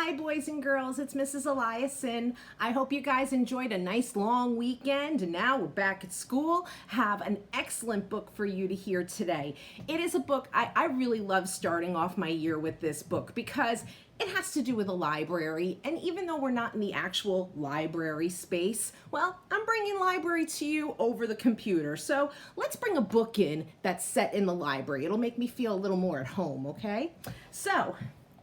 Hi, boys and girls. It's Mrs. Eliason. I hope you guys enjoyed a nice long weekend. And now we're back at school. Have an excellent book for you to hear today. It is a book I really love starting off my year with this book because it has to do with a library. And even though we're not in the actual library space, well, I'm bringing library to you over the computer. So let's bring a book in that's set in the library. It'll make me feel a little more at home, okay? So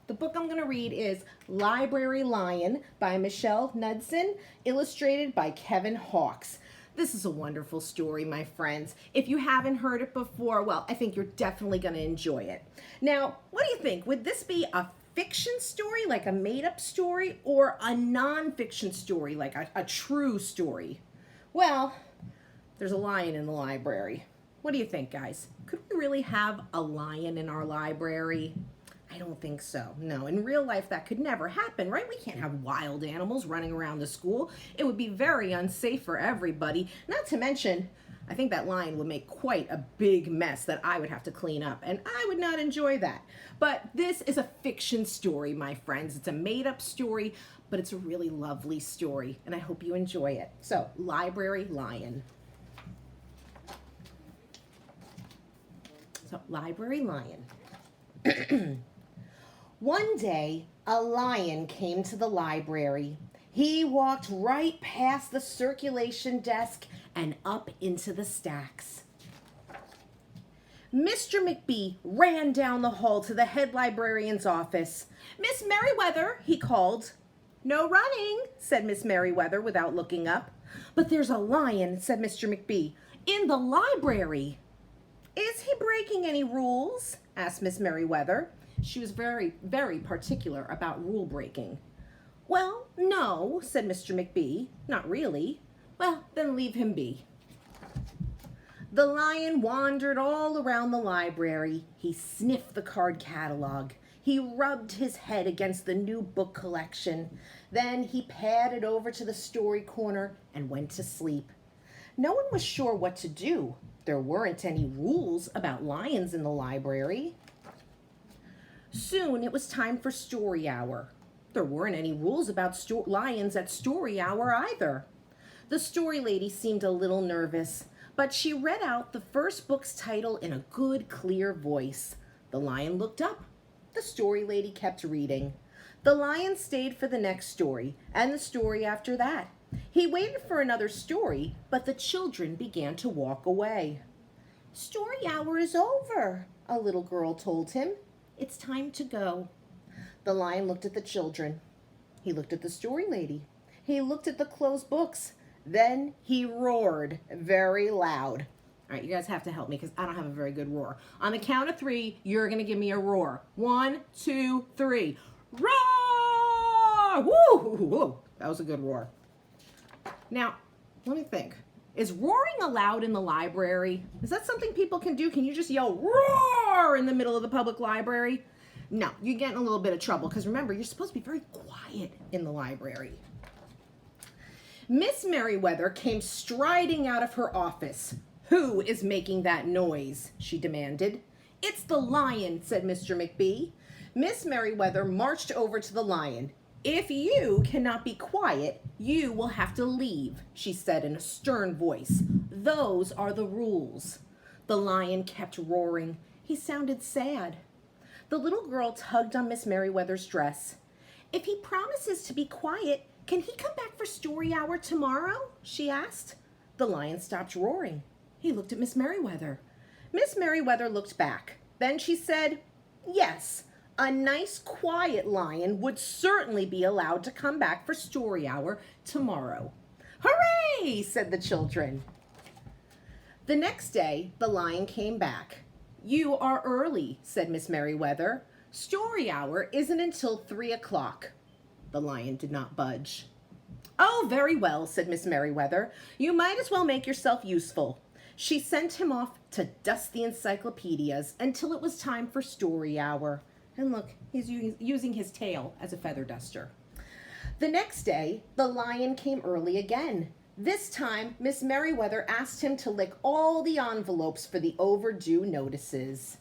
the book I'm going to read is Library Lion by Michelle Knudsen, illustrated by Kevin Hawkes. This is a wonderful story, my friends. If you haven't heard it before, well, I think you're definitely going to enjoy it. Now, what do you think? Would this be a fiction story, like a made-up story, or a non-fiction story, like a true story? Well, there's a lion in the library. What do you think, guys? Could we really have a lion in our library? I don't think so. No, in real life that could never happen, right? We can't have wild animals running around the school. It would be very unsafe for everybody. Not to mention, I think that lion would make quite a big mess that I would have to clean up, and I would not enjoy that. But this is a fiction story, my friends. It's a made-up story, but it's a really lovely story, and I hope you enjoy it. So, Library Lion. So, Library Lion. One day, a lion came to the library. He walked right past the circulation desk and up into the stacks. Mr. McBee ran down the hall to the head librarian's office. "Miss Merriweather," he called. "No running," said Miss Merriweather without looking up. "But there's a lion," said Mr. McBee, "in the library." "Is he breaking any rules?" asked Miss Merriweather. She was very, very particular about rule breaking. "Well, no," said Mr. McBee. "Not really." "Well, then leave him be." The lion wandered all around the library. He sniffed the card catalog. He rubbed his head against the new book collection. Then he padded over to the story corner and went to sleep. No one was sure what to do. There weren't any rules about lions in the library. Soon it was time for story hour. There weren't any rules about lions at story hour either. The story lady seemed a little nervous, but she read out the first book's title in a good, clear voice. The lion looked up. The story lady kept reading. The lion stayed for the next story, and the story after that. He waited for another story, but the children began to walk away. "Story hour is over," a little girl told him. "It's time to go." The lion looked at the children. He looked at the story lady. He looked at the closed books. Then he roared very loud. All right, you guys have to help me because I don't have a very good roar. On the count of 3, you're going to give me a roar. 1, 2, 3. Roar! Woo! Woo! That was a good roar. Now, let me think. Is roaring allowed in the library? Is that something people can do? Can you just yell roar in the middle of the public library? No, you get in a little bit of trouble because remember, you're supposed to be very quiet in the library. Miss Merriweather came striding out of her office. "Who is making that noise?" she demanded. "It's the lion," said Mr. McBee. Miss Merriweather marched over to the lion. "If you cannot be quiet, you will have to leave," she said in a stern voice. "Those are the rules." The lion kept roaring. He sounded sad. The little girl tugged on Miss Merriweather's dress. "If he promises to be quiet, can he come back for story hour tomorrow?" she asked. The lion stopped roaring. He looked at Miss Merriweather. Miss Merriweather looked back. Then she said, "Yes, a nice quiet lion would certainly be allowed to come back for story hour tomorrow." "Hooray!" said the children. The next day, the lion came back. "You are early," said Miss Merriweather. "Story hour isn't until 3 o'clock." The lion did not budge. "Oh, very well," said Miss Merriweather. "You might as well make yourself useful." She sent him off to dust the encyclopedias until it was time for story hour. And look, he's using his tail as a feather duster. The next day, the lion came early again. This time, Miss Merriweather asked him to lick all the envelopes for the overdue notices.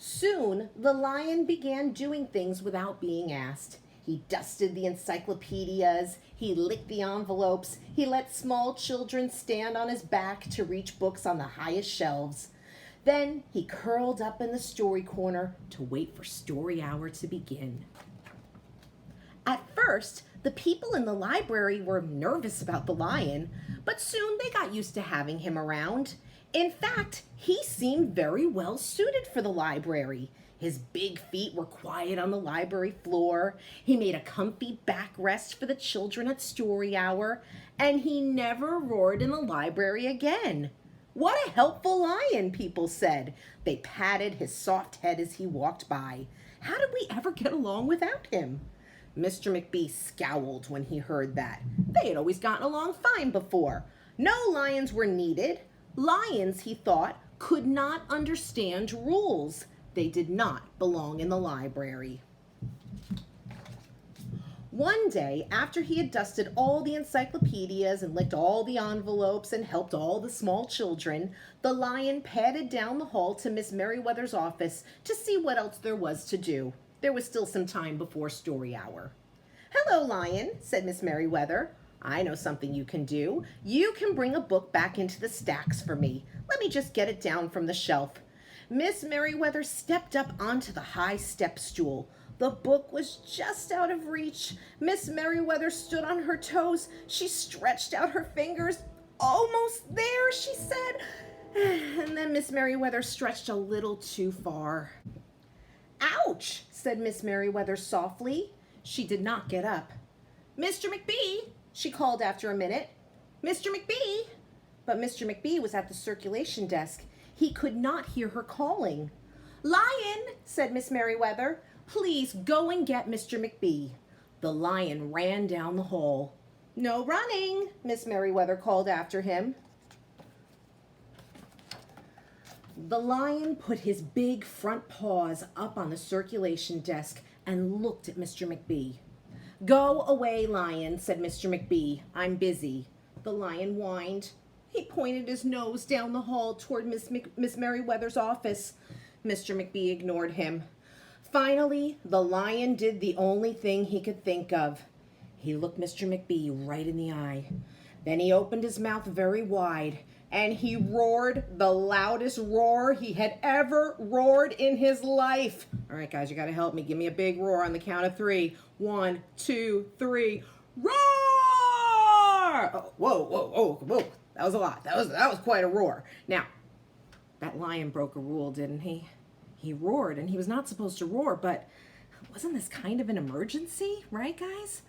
Soon, the lion began doing things without being asked. He dusted the encyclopedias, he licked the envelopes, he let small children stand on his back to reach books on the highest shelves. Then he curled up in the story corner to wait for story hour to begin. At first, the people in the library were nervous about the lion, but soon they got used to having him around. In fact, he seemed very well suited for the library. His big feet were quiet on the library floor. He made a comfy backrest for the children at story hour, and he never roared in the library again. What a helpful lion, people said. They patted his soft head as he walked by. How did we ever get along without him? Mr. McBee scowled when he heard that. They had always gotten along fine before. No lions were needed. Lions, he thought, could not understand rules. They did not belong in the library. One day, after he had dusted all the encyclopedias and licked all the envelopes and helped all the small children, the lion padded down the hall to Miss Merriweather's office to see what else there was to do. There was still some time before story hour. "Hello, Lion," said Miss Merriweather. "I know something you can do. You can bring a book back into the stacks for me. Let me just get it down from the shelf." Miss Merriweather stepped up onto the high step stool. The book was just out of reach. Miss Merriweather stood on her toes. She stretched out her fingers. "Almost there," she said. And then Miss Merriweather stretched a little too far. "Ouch," said Miss Merriweather softly. She did not get up. "Mr. McBee," she called after a minute. "Mr. McBee." But Mr. McBee was at the circulation desk. He could not hear her calling. "Lion," said Miss Merriweather, "please go and get Mr. McBee." The lion ran down the hall. "No running," Miss Merriweather called after him. The lion put his big front paws up on the circulation desk and looked at Mr. McBee. "Go away, Lion," said Mr. McBee. "I'm busy." The lion whined. He pointed his nose down the hall toward Miss Merriweather's office. Mr. McBee ignored him. Finally, the lion did the only thing he could think of. He looked Mr. McBee right in the eye. Then he opened his mouth very wide, and he roared the loudest roar he had ever roared in his life. All right, guys, you got to help me. Give me a big roar on the count of 3. 1, 2, 3. Roar! Oh, whoa. That was a lot. That was quite a roar. Now, that lion broke a rule, didn't he? He roared, and he was not supposed to roar, but wasn't this kind of an emergency, right, guys?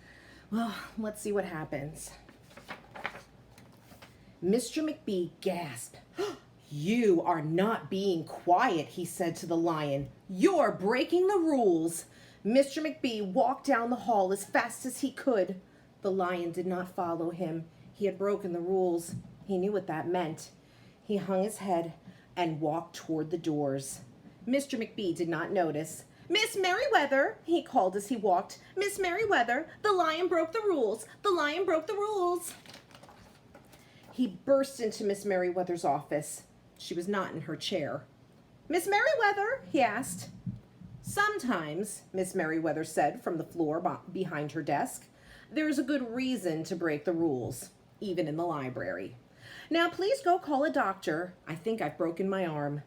Well, let's see what happens. Mr. McBee gasped. "You are not being quiet," he said to the lion. "You're breaking the rules." Mr. McBee walked down the hall as fast as he could. The lion did not follow him. He had broken the rules. He knew what that meant. He hung his head and walked toward the doors. Mr. McBee did not notice. "Miss Merriweather," he called as he walked. "Miss Merriweather, the lion broke the rules. The lion broke the rules." He burst into Miss Merriweather's office. She was not in her chair. "Miss Merriweather?" he asked. "Sometimes," Miss Merriweather said from the floor behind her desk, "there is a good reason to break the rules, even in the library. Now please go call a doctor. I think I've broken my arm."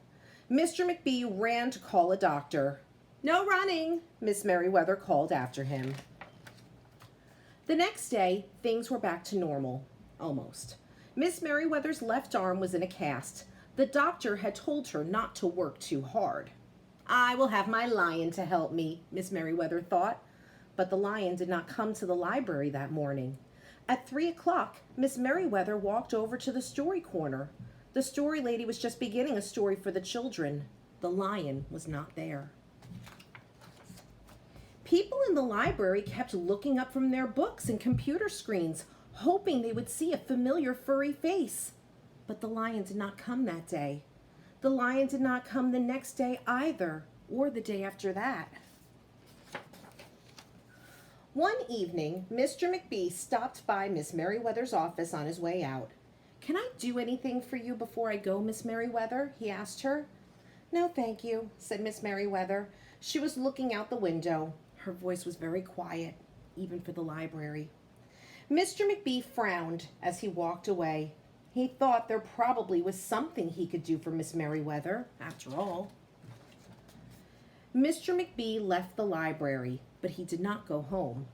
Mr. McBee ran to call a doctor. "No running," Miss Merriweather called after him. The next day, things were back to normal, almost. Miss Merriweather's left arm was in a cast. The doctor had told her not to work too hard. "I will have my lion to help me," Miss Merriweather thought. But the lion did not come to the library that morning. At 3 o'clock, Miss Merriweather walked over to the story corner. The story lady was just beginning a story for the children. The lion was not there. People in the library kept looking up from their books and computer screens, hoping they would see a familiar furry face. But the lion did not come that day. The lion did not come the next day either, or the day after that. One evening, Mr. McBee stopped by Miss Merriweather's office on his way out. "Can I do anything for you before I go, Miss Merriweather?" he asked her. No, thank you, said Miss Merriweather. She was looking out the window. Her voice was very quiet, even for the library. Mr. McBee frowned as he walked away. He thought there probably was something he could do for Miss Merriweather, after all. Mr. McBee left the library, but he did not go home.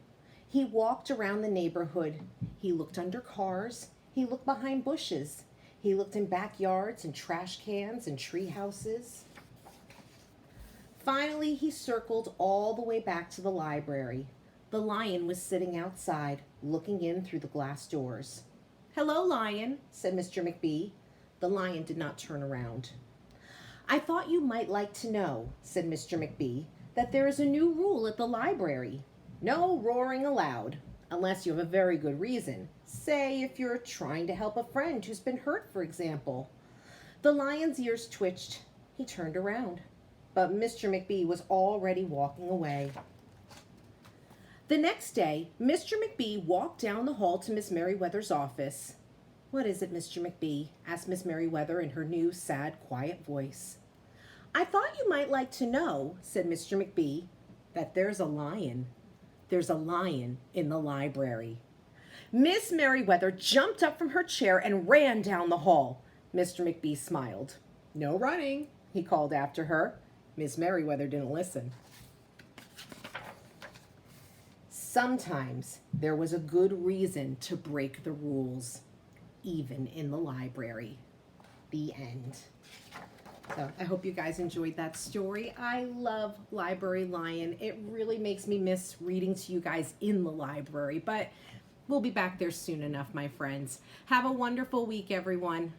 He walked around the neighborhood. He looked under cars. He looked behind bushes. He looked in backyards and trash cans and tree houses. Finally, he circled all the way back to the library. The lion was sitting outside, looking in through the glass doors. "Hello, Lion," said Mr. McBee. The lion did not turn around. "I thought you might like to know," said Mr. McBee, "that there is a new rule at the library. No roaring aloud, unless you have a very good reason. Say if you're trying to help a friend who's been hurt, for example." The lion's ears twitched. He turned around, but Mr. McBee was already walking away. The next day, Mr. McBee walked down the hall to Miss Merriweather's office. "What is it, Mr. McBee?" asked Miss Merriweather in her new, sad, quiet voice. "I thought you might like to know," said Mr. McBee, "that there's a lion. There's a lion in the library." Miss Merriweather jumped up from her chair and ran down the hall. Mr. McBee smiled. "No running," he called after her. Miss Merriweather didn't listen. Sometimes there was a good reason to break the rules, even in the library. The end. So I hope you guys enjoyed that story. I love Library Lion. It really makes me miss reading to you guys in the library, but we'll be back there soon enough, my friends. Have a wonderful week, everyone.